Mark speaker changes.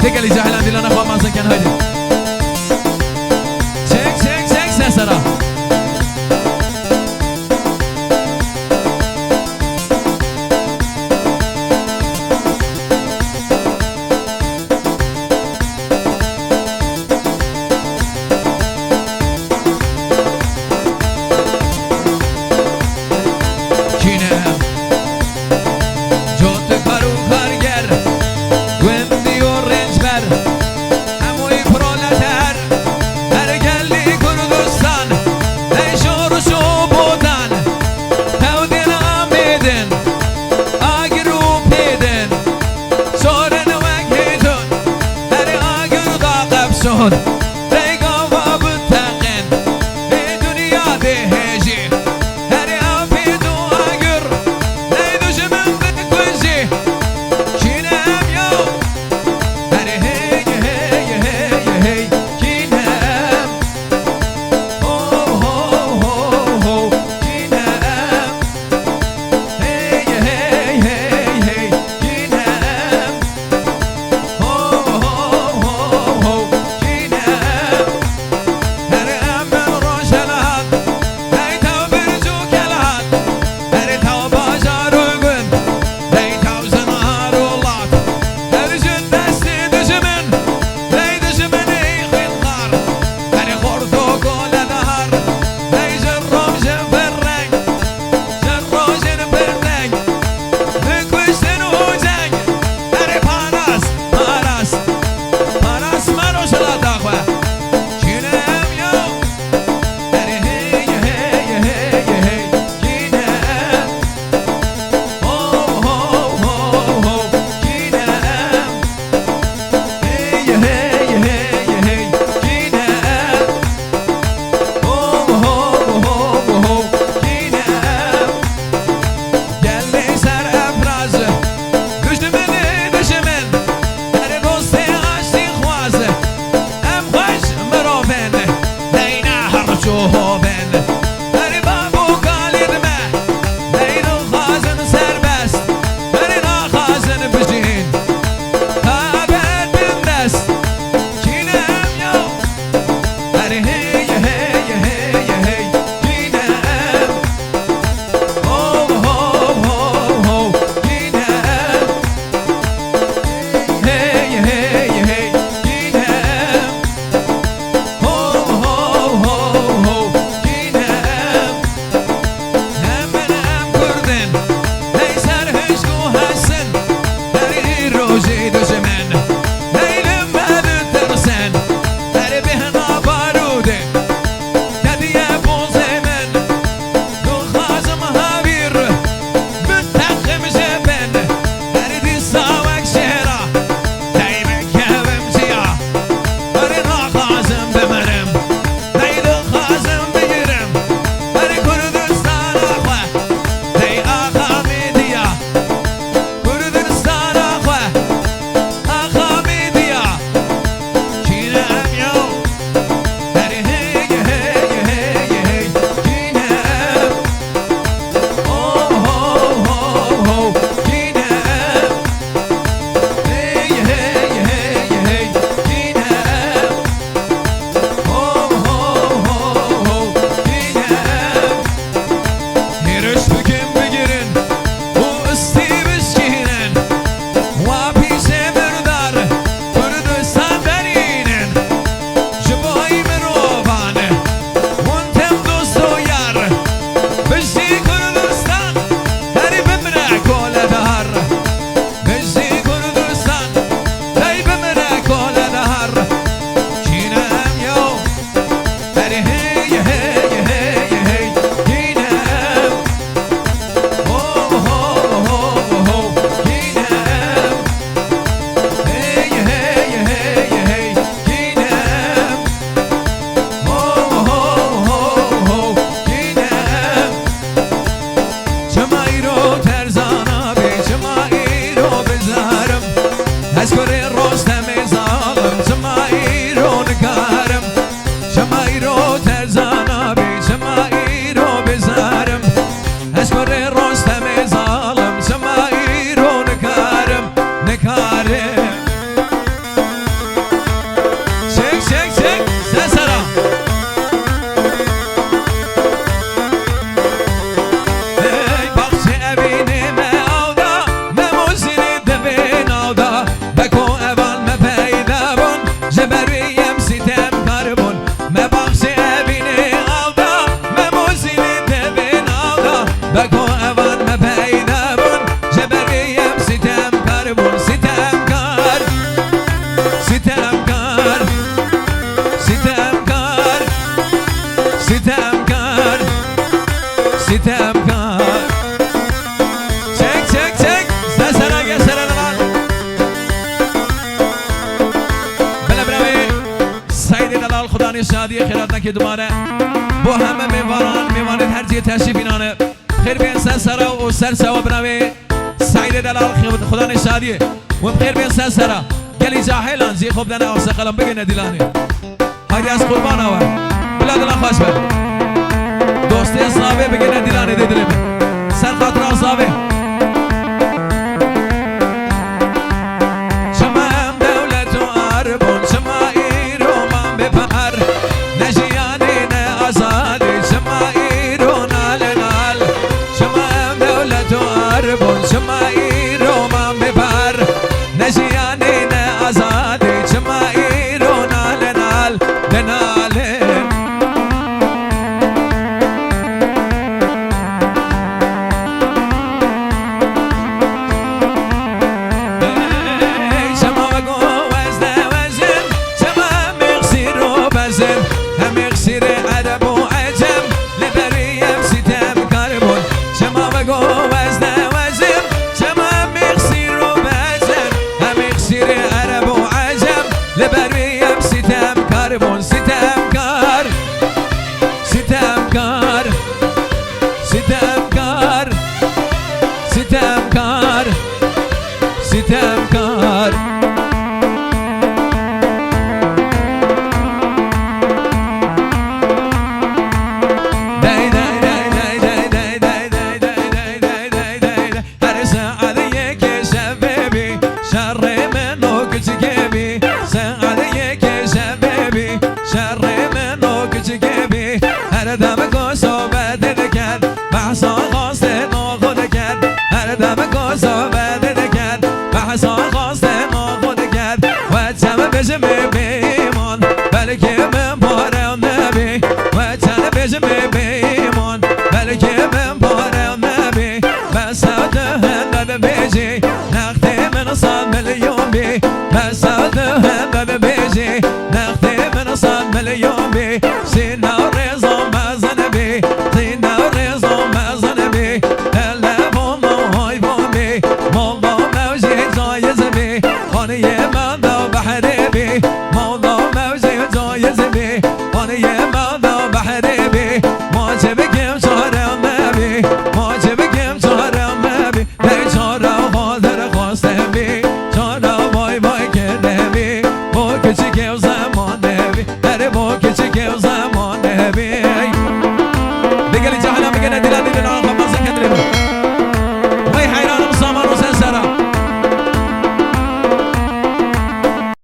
Speaker 1: تقلي جاهلان دي لنا خواه مازن كان هيدي سيك سسرا ستمکار چک چک چک سرا گه سرا نمان بله بروی سعید دلال خدا نشادی خیرات نکی دوباره با همه میوانید هر جیه تشریف اینانه خیر بین سرا و سر سوا بروی سعید دلال خدا نشادی و خیر بین سرا گلی جاهلان زی خوب دنه آسا قلم بگه ندیلانی هایدی از قربان آور بلا دلان خوش بر دوستی اصابه بگه ندیلانی دیدلی سر خاطر اصابه شما دولت و عربون شما ایرومان بپر نجیانی نه آزادی شما ایرونال نال شما دولت و عربون شما ایرومان بپر نجیانی نه آزادی شما ایرونال نال دناله ستمکار هر ساعة یک شبابی شر منو کچگبی ساعة یک شبابی شر منو کچگبی هر دم کو صحبت کرد بحثا خواست نخود کرد هر دم کو صحبت کرد بحثا خواست نخود کرد و چم بشم بیمان بلکه من پارم نبی و چم بشم بیمان بلکه من پارم نبی بس هندد بیجی نقطه من 100 میلیون بی بس هندد بیجی نقطه من 100 میلیون بی سینا رضا مزن بی سینا رضا مزن بی تلفن و هایفون بی مولا موجی جایز بی خانه من دا بحری بی مولا موجی جایز بی خانه من دا بحری بی ما چه بگیم چارم نبی ما چه بگیم چارم نبی ای چارم خاطر خواسته بی چارم وای وای کرده بی با کچی که زمان